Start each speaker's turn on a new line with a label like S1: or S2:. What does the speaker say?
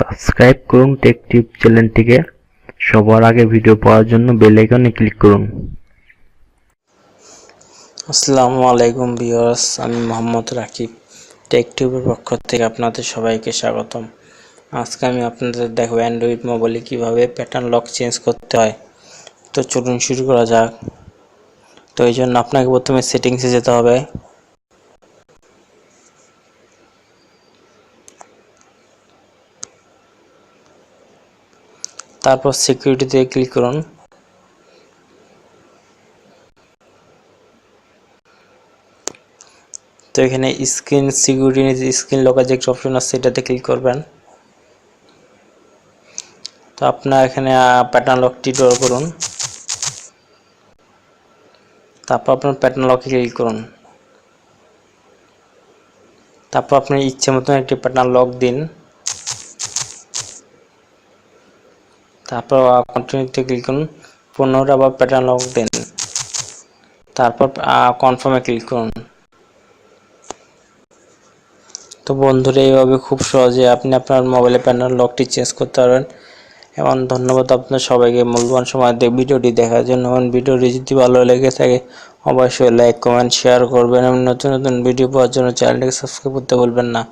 S1: Subscribe করুন টেকটিউব চ্যানেলটিকে। সবার আগে ভিডিও পাওয়ার জন্য বেল আইকনে ক্লিক করুন।
S2: আসসালামু আলাইকুম ভিউয়ার্স, আমি মোহাম্মদ রাকিব। টেকটিউবের পক্ষ থেকে আপনাদের সবাইকে স্বাগতম। আজকে আমি আপনাদের দেখাবো অ্যান্ড্রয়েড মোবাইলে কিভাবে প্যাটার্ন লক চেঞ্জ করতে হয়। তো চলুন শুরু করা যাক। তো এই জন্য আপনাকে প্রথমে সেটিংসে যেতে হবে। তারপর সিকিউরিটিতে ক্লিক করুন। তো এখানে স্ক্রিন সিকিউরিটি স্ক্রিন লকের যে অপশন আছে সেটাতে ক্লিক করবেন। তো আপনার এখানে প্যাটার্ন লকটি ড্র করুন। তারপর আপনার প্যাটার্ন লকে ক্লিক করুন। তারপর আপনার ইচ্ছে মতন একটি প্যাটার্ন লক দিন। তারপর কন্টিনিউতে ক্লিক করুন। 15টা আবার প্যাটার্ন লক দিন। তারপর কনফার্মে ক্লিক করুন। তো বন্ধুরা, এইভাবে খুব সহজে আপনি আপনার মোবাইলে প্যাটার্ন লকটি চেঞ্জ করতে পারবেন। এবং ধন্যবাদ আপনার সবাইকে মূল্যবান সময় দিয়ে ভিডিওটি দেখার জন্য। এবং ভিডিওটি যদি ভালো লেগে থাকে অবশ্যই লাইক, কমেন্ট, শেয়ার করবেন এবং নতুন নতুন ভিডিও পাওয়ার জন্য চ্যানেলটিকে সাবস্ক্রাইব করতে ভুলবেন না।